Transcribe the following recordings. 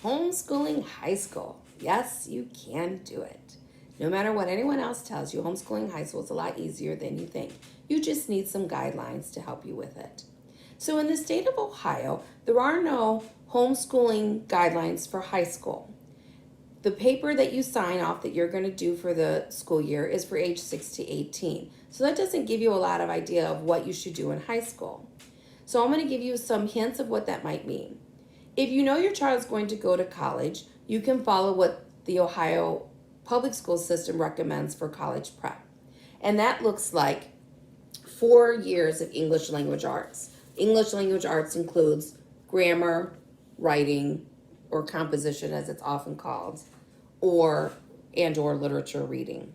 homeschooling high school. Yes, you can do it. No matter what anyone else tells you, homeschooling high school is a lot easier than you think. You just need some guidelines to help you with it. So in the state of Ohio, there are no homeschooling guidelines for high school. The paper that you sign off that you're going to do for the school year is for age 6 to 18. So that doesn't give you a lot of idea of what you should do in high school. So I'm going to give you some hints of what that might mean. If you know your child is going to go to college, you can follow what the Ohio public school system recommends for college prep. And that looks like 4 years of English language arts. English language arts includes grammar, writing, or composition as it's often called, or literature reading.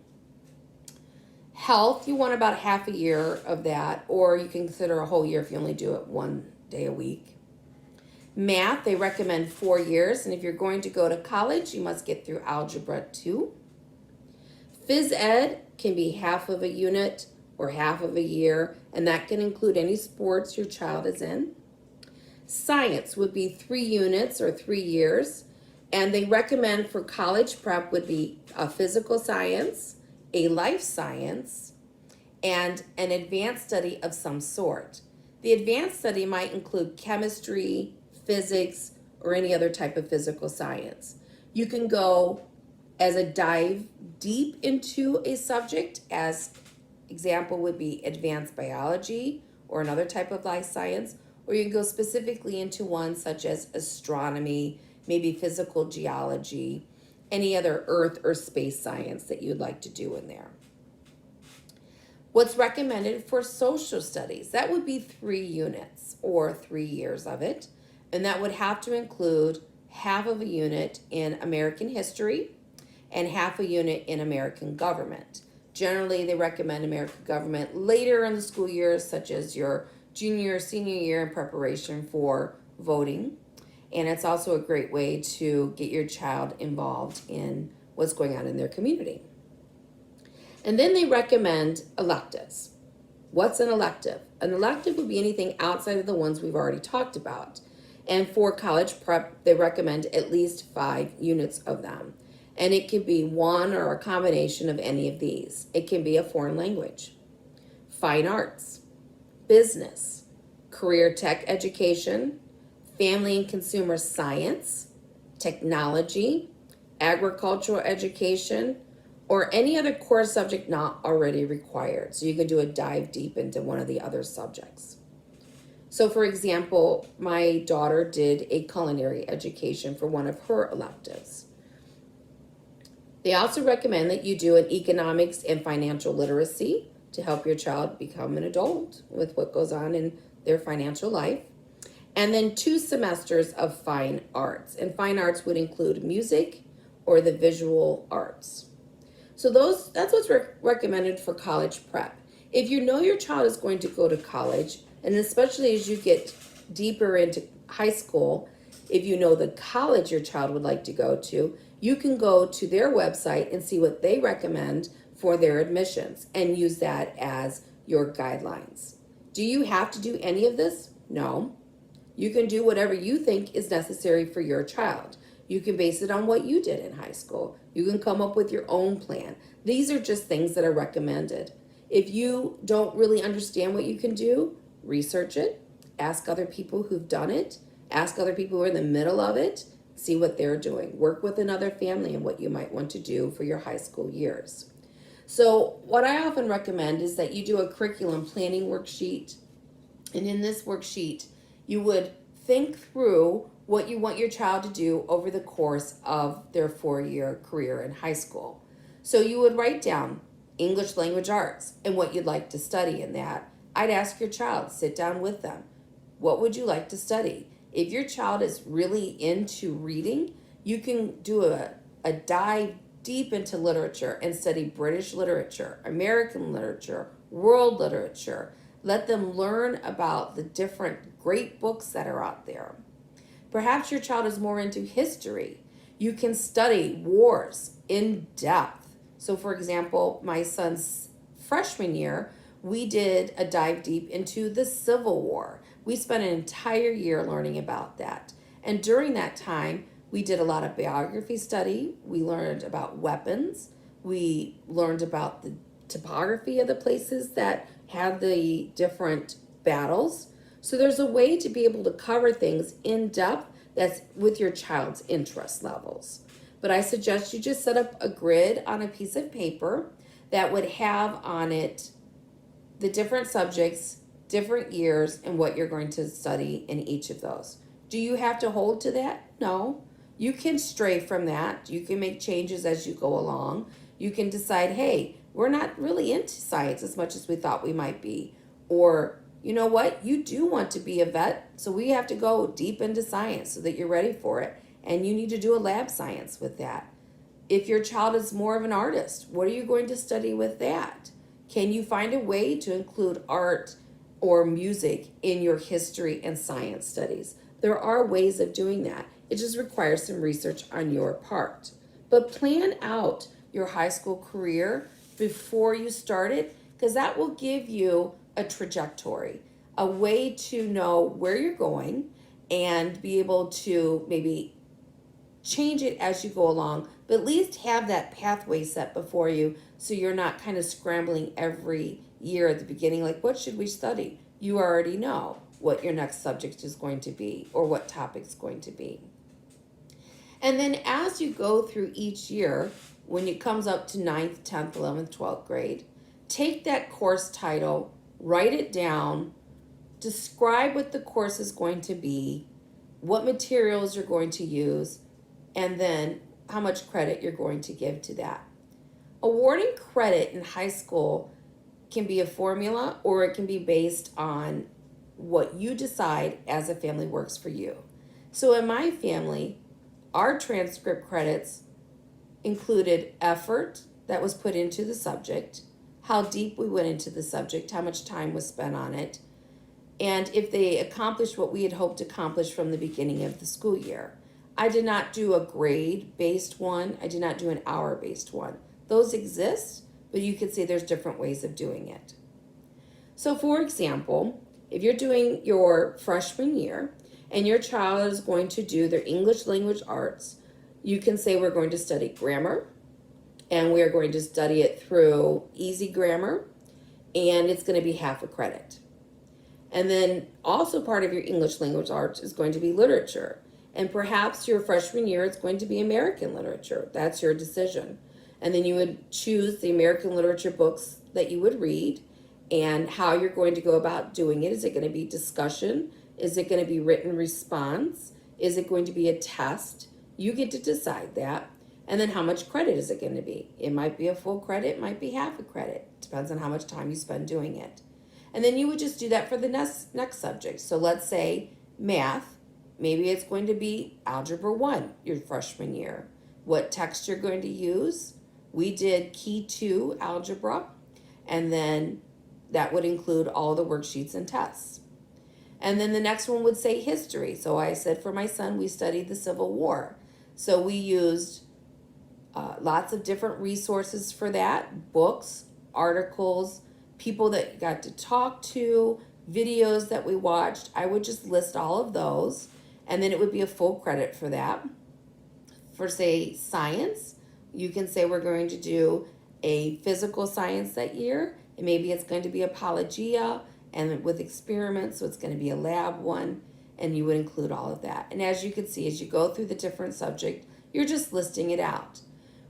Health, you want about half a year of that, or you can consider a whole year if you only do it 1 day a week. Math, they recommend 4 years, and if you're going to go to college, you must get through Algebra 2. Phys Ed can be half of a unit or half of a year, and that can include any sports your child is in. Science would be 3 units or 3 years, and they recommend for college prep would be a physical science, a life science, and an advanced study of some sort. The advanced study might include chemistry, physics, or any other type of physical science. You can go as a dive deep into a subject, as example would be advanced biology or another type of life science, or you can go specifically into one such as astronomy, maybe physical geology, any other earth or space science that you'd like to do in there. What's recommended for social studies? That would be 3 units or 3 years of it, and that would have to include half of a unit in American history and half a unit in American government. Generally, they recommend American government later in the school year, such as your junior or senior year in preparation for voting. And it's also a great way to get your child involved in what's going on in their community. And then they recommend electives. What's an elective? An elective would be anything outside of the ones we've already talked about. And for college prep, they recommend at least 5 units of them. And it could be one or a combination of any of these. It can be a foreign language, fine arts, business, career tech education, family and consumer science, technology, agricultural education, or any other core subject not already required. So you can do a dive deep into one of the other subjects. So for example, my daughter did a culinary education for one of her electives. They also recommend that you do an economics and financial literacy to help your child become an adult with what goes on in their financial life. And then 2 semesters of fine arts. And fine arts would include music or the visual arts. So that's what's recommended for college prep. If you know your child is going to go to college, and especially as you get deeper into high school, if you know the college your child would like to go to, you can go to their website and see what they recommend for their admissions and use that as your guidelines. Do you have to do any of this? No. You can do whatever you think is necessary for your child. You can base it on what you did in high school. You can come up with your own plan. These are just things that are recommended. If you don't really understand what you can do, research it, ask other people who've done it, ask other people who are in the middle of it, see what they're doing. Work with another family and what you might want to do for your high school years. So what I often recommend is that you do a curriculum planning worksheet. And in this worksheet, you would think through what you want your child to do over the course of their 4-year career in high school. So you would write down English language arts and what you'd like to study in that. I'd ask your child, sit down with them. What would you like to study? If your child is really into reading, you can do a dive deep into literature and study British literature, American literature, world literature. Let them learn about the different great books that are out there. Perhaps your child is more into history. You can study wars in depth. So for example, my son's freshman year, we did a dive deep into the Civil War. We spent an entire year learning about that. And during that time, We did a lot of biography study. We learned about weapons. We learned about the topography of the places that had the different battles. So there's a way to be able to cover things in depth that's with your child's interest levels. But I suggest you just set up a grid on a piece of paper that would have on it the different subjects, different years, and what you're going to study in each of those. Do you have to hold to that? No. You can stray from that. You can make changes as you go along. You can decide, hey, we're not really into science as much as we thought we might be. Or, you know what, you do want to be a vet, so we have to go deep into science so that you're ready for it. And you need to do a lab science with that. If your child is more of an artist, what are you going to study with that? Can you find a way to include art or music in your history and science studies? There are ways of doing that. It just requires some research on your part. But plan out your high school career before you start it, because that will give you a trajectory, a way to know where you're going and be able to maybe change it as you go along, but at least have that pathway set before you so you're not kind of scrambling every year at the beginning, like, what should we study? You already know what your next subject is going to be or what topic's going to be. And then as you go through each year, when it comes up to 9th, 10th, 11th, 12th grade, take that course title, write it down, describe what the course is going to be, what materials you're going to use, and then how much credit you're going to give to that. Awarding credit in high school can be a formula, or it can be based on what you decide as a family works for you. So in my family, our transcript credits included effort that was put into the subject, how deep we went into the subject, how much time was spent on it, and if they accomplished what we had hoped to accomplish from the beginning of the school year. I did not do a grade-based one. I did not do an hour-based one. Those exist, but you could say there's different ways of doing it. So for example, if you're doing your freshman year and your child is going to do their English language arts, you can say we're going to study grammar, and we are going to study it through easy grammar, and it's going to be half a credit. And then also part of your English language arts is going to be literature. And perhaps your freshman year is going to be American literature. That's your decision. And then you would choose the American literature books that you would read and how you're going to go about doing it. Is it going to be discussion? Is it going to be written response? Is it going to be a test? You get to decide that. And then how much credit is it going to be? It might be a full credit, it might be half a credit. Depends on how much time you spend doing it. And then you would just do that for the next subject. So let's say math. Maybe it's going to be Algebra 1 your freshman year. What text you're going to use? We did Key 2 Algebra, and then that would include all the worksheets and tests. And then the next one would say history. So I said for my son, we studied the Civil War. So we used lots of different resources for that, books, articles, people that got to talk to, videos that we watched. I would just list all of those. And then it would be a full credit for that. For, say, science, you can say we're going to do a physical science that year. And maybe it's going to be apologia and with experiments, so it's going to be a lab one. And you would include all of that. And as you can see, as you go through the different subject, you're just listing it out.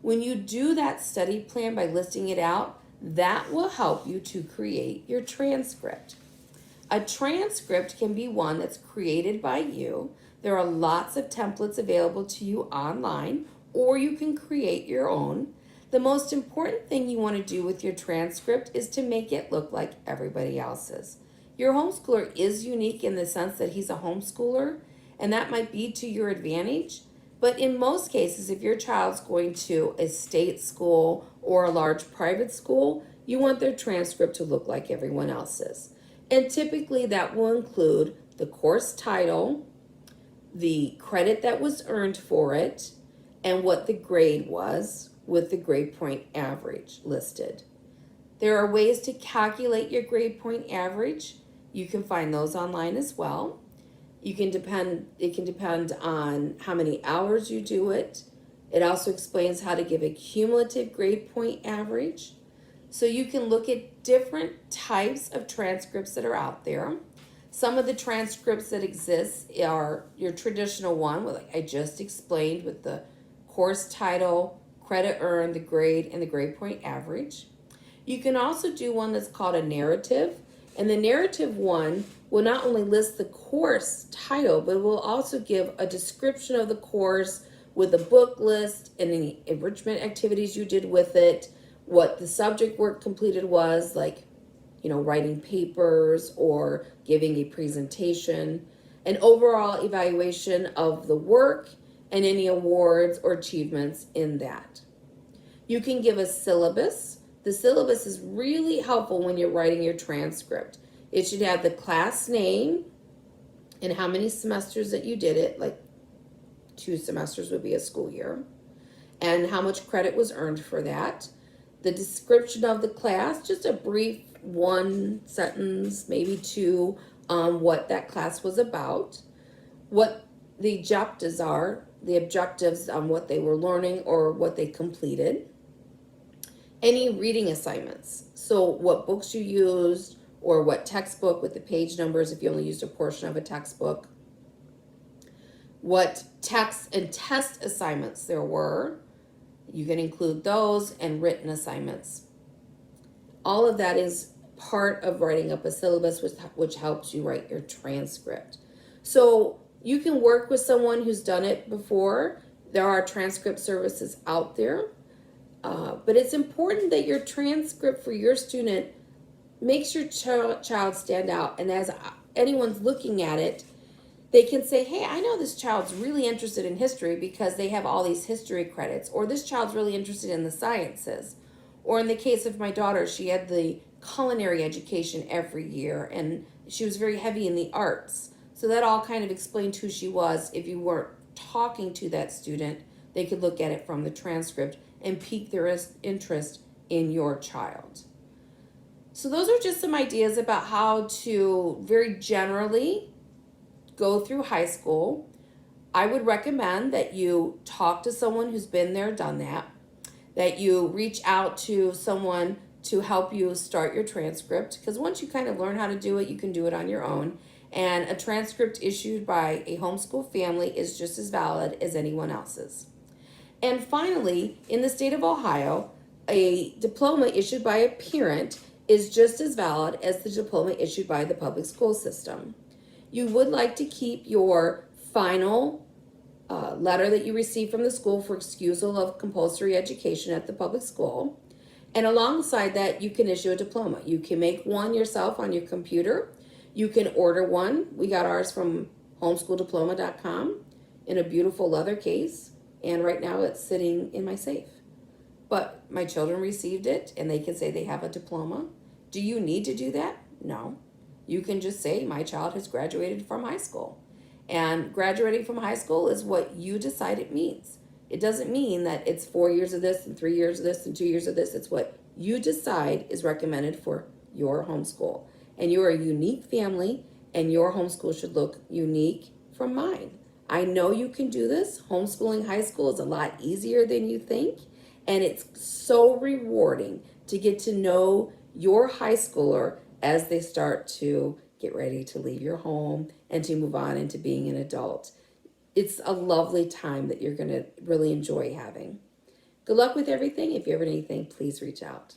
When you do that study plan by listing it out, that will help you to create your transcript. A transcript can be one that's created by you. There are lots of templates available to you online, or you can create your own. The most important thing you want to do with your transcript is to make it look like everybody else's. Your homeschooler is unique in the sense that he's a homeschooler, and that might be to your advantage. But in most cases, if your child's going to a state school or a large private school, you want their transcript to look like everyone else's. And typically that will include the course title, the credit that was earned for it, and what the grade was with the grade point average listed. There are ways to calculate your grade point average. You can find those online as well. It can depend on how many hours you do it. It also explains how to give a cumulative grade point average. So you can look at different types of transcripts that are out there. Some of the transcripts that exist are your traditional one, like I just explained, with the course title, credit earned, the grade, and the grade point average. You can also do one that's called a narrative. And the narrative one will not only list the course title, but it will also give a description of the course with a book list and any enrichment activities you did with it, what the subject work completed was, like, writing papers or giving a presentation, an overall evaluation of the work, and any awards or achievements in that. You can give a syllabus. The syllabus is really helpful when you're writing your transcript. It should have the class name and how many semesters that you did it, like 2 semesters would be a school year, and how much credit was earned for that. The description of the class, just a brief 1 sentence, maybe 2, on what that class was about, what the objectives are, the objectives on what they were learning or what they completed, any reading assignments, so what books you used or what textbook with the page numbers if you only used a portion of a textbook, what text and test assignments there were. You can include those, and written assignments. All of that is part of writing up a syllabus, which helps you write your transcript. So you can work with someone who's done it before. There are transcript services out there. But it's important that your transcript for your student makes your child stand out. And as anyone's looking at it, they can say, hey, I know this child's really interested in history because they have all these history credits, or this child's really interested in the sciences. Or in the case of my daughter, she had the culinary education every year, and she was very heavy in the arts. So that all kind of explained who she was. If you weren't talking to that student, they could look at it from the transcript and pique their interest in your child. So those are just some ideas about how to very generally go through high school. I would recommend that you talk to someone who's been there, done that you reach out to someone to help you start your transcript, because once you kind of learn how to do it, you can do it on your own. And a transcript issued by a homeschool family is just as valid as anyone else's. And finally, in the state of Ohio, a diploma issued by a parent is just as valid as the diploma issued by the public school system. You would like to keep your final letter that you receive from the school for excusal of compulsory education at the public school. And alongside that, you can issue a diploma. You can make one yourself on your computer. You can order one. We got ours from homeschooldiploma.com in a beautiful leather case. And right now it's sitting in my safe. But my children received it and they can say they have a diploma. Do you need to do that? No. You can just say, my child has graduated from high school. And graduating from high school is what you decide it means. It doesn't mean that it's 4 years of this and 3 years of this and 2 years of this. It's what you decide is recommended for your homeschool. And you're a unique family, and your homeschool should look unique from mine. I know you can do this. Homeschooling high school is a lot easier than you think. And it's so rewarding to get to know your high schooler as they start to get ready to leave your home and to move on into being an adult. It's a lovely time that you're going to really enjoy having. Good luck with everything. If you ever need anything, please reach out.